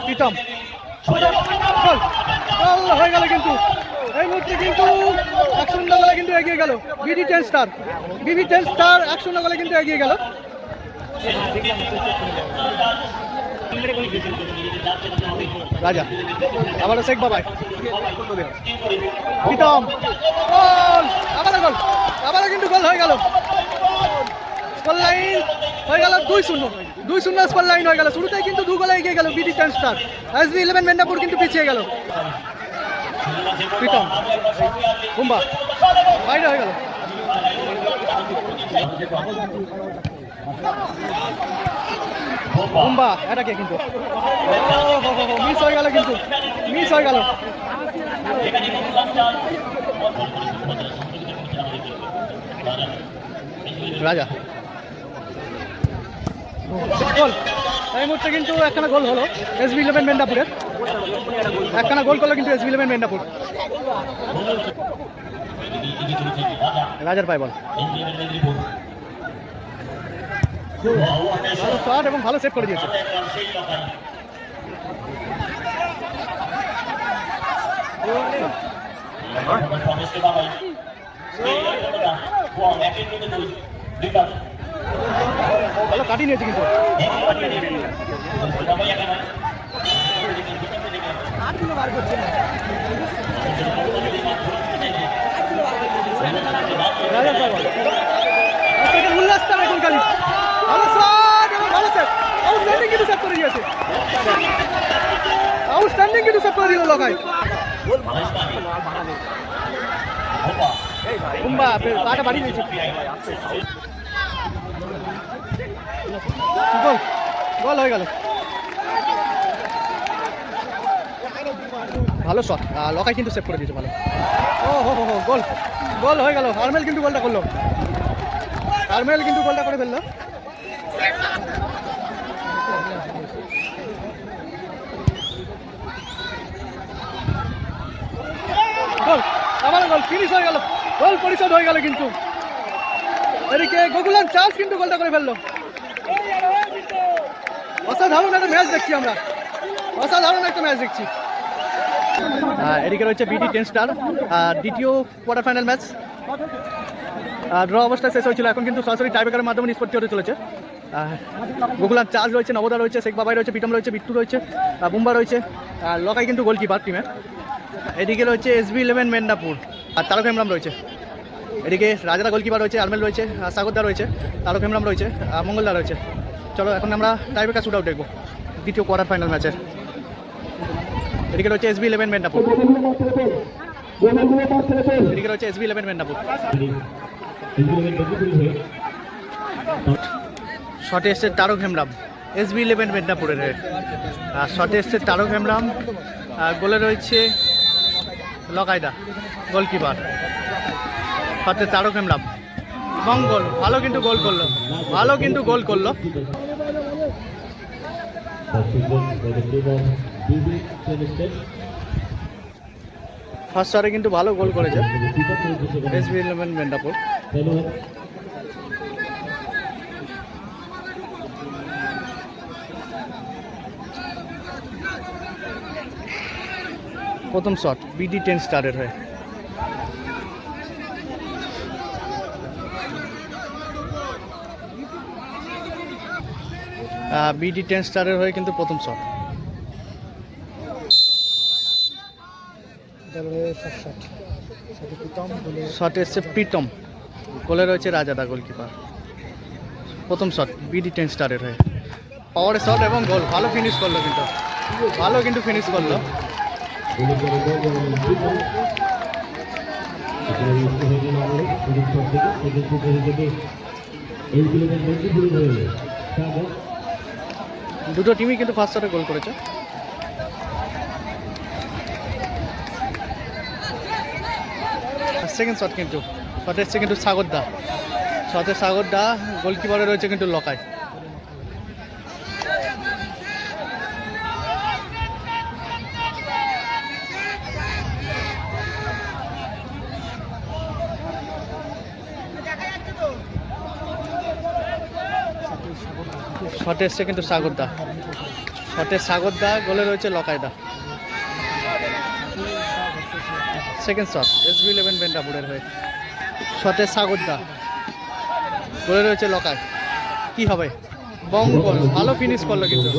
প্রীতম গোল হয়ে গেল কিন্তু এই মুহূর্তে কিন্তু 1-0 গোলে কিন্তু এগিয়ে গেল BD10 স্টার। BD10 স্টার 1-0 গোলে কিন্তু এগিয়ে গেল। রাজা আবারও শেখ বাবাই প্রীতম গোল আবারও কিন্তু গোল হয়ে গেল। স্কোর লাইন হয়ে গেল 2-0 স্কোর লাইন হয়ে গেল। শুরুতেই কিন্তু 2 গোলে এগিয়ে গেল BD10 স্টার। SB11 মেদিনীপুর কিন্তু পিছিয়ে গেল। প্রীতম বুম্বা বাইরে হয়ে গেল। বুম্বা এটাকে কিন্তু মিস হয়ে গেল রাজা গোল এই মুহূর্তে কিন্তু একখানা গোল হলো SB11 মেদিনীপুরের। একখানা গোল করলো কিন্তু SB11 মেদিনীপুর। রাজার পায় বল ভালো শট এবং ভালো সেভ করে দিয়েছে। ভালো কাটিয়ে নিয়েছে কিন্তু উল্লাসটা এখন খালি ভালো শট এবং ভালো সেভ। আউটস্ট্যান্ডিং কিন্তু সেভ করে দিয়েছে। আউটস্ট্যান্ডিং কিন্তু সেভ করে দিল লগাই বুম্বা পাটা বাড়িয়ে দিয়েছে। গোল হয়ে গেল। ভালো শট লকাই কিন্তু সেভ করে দিয়েছে ভালো। গোল হয়ে গেল। আরমেল কিন্তু গোলটা করলো। আরমেল কিন্তু গোলটা করে ফেললো। গোল আবার গোল ফিনিশ হয়ে গেল। গোল পরিশোধ হয়ে গেল কিন্তু এদিকে গোকুলাম চার্লস কিন্তু গোলটা করে ফেললো। অসাধারণ একটা ম্যাচ দেখছি আমরা, অসাধারণ একটা ম্যাচ দেখছি। এদিকে রয়েছে BD10 স্টার দ্বিতীয় কোয়ার্টার ফাইনাল ম্যাচ। ড্র অবস্থায় শেষ হয়েছিল। এখন কিন্তু সরাসরি টাইব্রেকারের মাধ্যমে নিষ্পত্তি হতে চলেছে। গোকুলাম চার্জ রয়েছে, নবদা রয়েছে, শেখ বাবাই রয়েছে, প্রীতম রয়েছে, বিট্টু রয়েছে, বুম্বা রয়েছে, লকাই কিন্তু গোলকিপার টিমের। এদিকে রয়েছে SB11 মেদিনীপুর আর তারক হেমরাম রয়েছে। এদিকে রাজারা গোলকিপার রয়েছে, আরমেল রয়েছে, সাগরদা রয়েছে, তারক হেমরাম রয়েছে, মঙ্গলদা রয়েছে। চলো এখন আমরা টাইব্রেকার শুট আউট দেখবো দ্বিতীয় কোয়ার্টার ফাইনাল ম্যাচের। এদিকে রয়েছে SB11 মেদিনীপুর, এদিকে রয়েছে SB11 মেদিনীপুর। শটে এসছে তারক হেমরাম SB11 মেদিনীপুরের। শটে এসছে তারক হেমরাম, গোলে রয়েছে লকাইদা গোলকিপার। শটে তারক হেমরাম এবং গোল। ভালো কিন্তু গোল করলো, ভালো কিন্তু গোল করলো। ফার্স্ট শটে কিন্তু ভালো গোল করেছে SB11 মেদিনীপুর। প্রথম শট BD10 স্টারের হয়ে। BD10 স্টারের হয়ে কিন্তু প্রথম শট। শট এসছে প্রীতম, গোলে রয়েছে রাজাদা গোলকিপার। প্রথম শট BD10 স্টারের হয়ে, পাওয়ারের শট এবং গোল। ভালো ফিনিশ করলো কিন্তু, ভালো কিন্তু ফিনিশ করলো। দুটো টিমই কিন্তু ফার্স্ট শটে গোল করেছে। সেকেন্ড শট কিন্তু শট এসছে কিন্তু সাগরদা, শটে সাগরদা, গোলকিপারে রয়েছে কিন্তু লকাই। শটে এসছে কিন্তু সাগরদা, শটে সাগরদা, গোলে রয়েছে লকাইদা। সেকেন্ড শট SB11 বেন্টাপুরের হয়ে, শটে সাগরদা, গোলে রয়েছে লকাই। কি হবে? বং গোল, ভালো ফিনিশ করলো, কিন্তু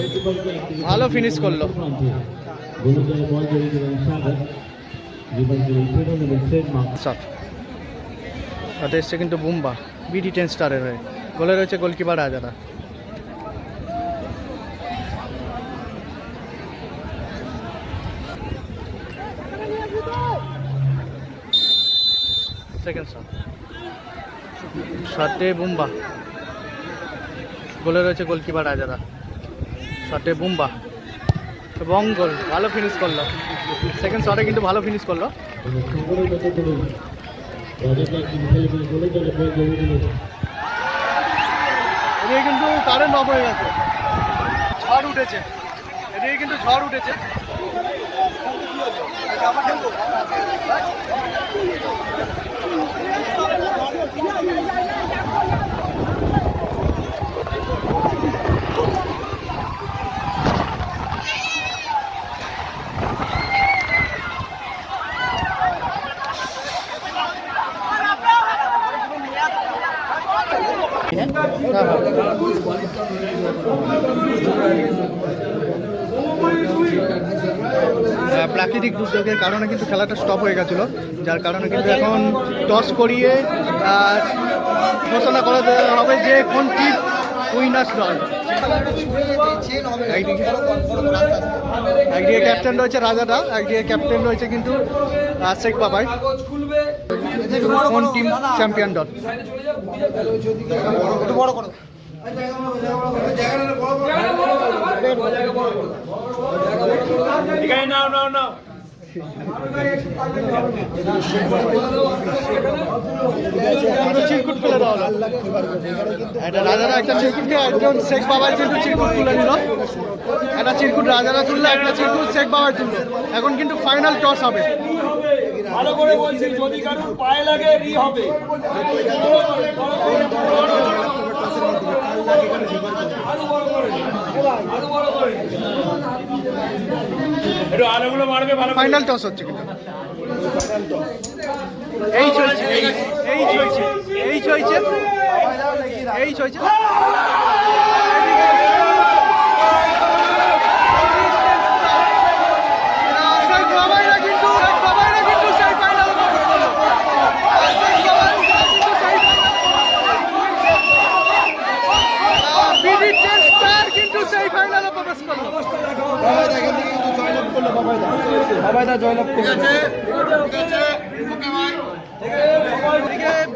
ভালো ফিনিশ করলো। শট শটে এসছে কিন্তু বুম্বা, BD10 স্টারের হয়ে, গোলে রয়েছে গোলকিপার রাজারা। সেকেন্ড শট, শটে বুম্বা, গোলে রয়েছে গোলকিপার রাজারা। শটে বুম্বা এবং গোল, ভালো ফিনিশ করলো। সেকেন্ড শটে কিন্তু ভালো ফিনিশ করলো। এদিকে কিন্তু কারেন্ট অফ হয়ে গেছে, ঝড় উঠেছে, এদিকে কিন্তু ঝড় উঠেছে। প্রাকৃতিক দুর্যোগের কারণে কিন্তু খেলাটা স্টপ হয়ে গেছিলো, যার কারণে কিন্তু এখন টস করিয়ে ঘোষণা করা হবে যে কোন টিম উইনার্স দল। একদিকে ক্যাপ্টেন রয়েছে রাজাদা, একদিকে ক্যাপ্টেন রয়েছে কিন্তু শেখ বাবাই। কোন টিম চ্যাম্পিয়ন দল? চিরকুট ফেলে দেওয়া হলো, এটা রাজারা একটা চিরকুটকে একজন শেখ বাবাই কিন্তু চিরকুট তুলে নিল। একটা চিরকুট রাজারা তুললো, একটা চিরকুট শেখ বাবাই তুললো। এখন কিন্তু ফাইনাল টস হবে। ভালো করে বলছি, যদি কারোর পায়ে লাগে রি হবে। ফাইনাল টস হচ্ছে কিন্তু এই চলছে, এই চলছে, এই চলছে, এই চলছে।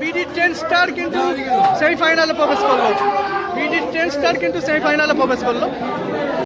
BD10 স্টার কিন্তু সেই ফাইনালে প্রবেশ করলো, BD10 স্টার কিন্তু সেই ফাইনালে প্রবেশ করলো।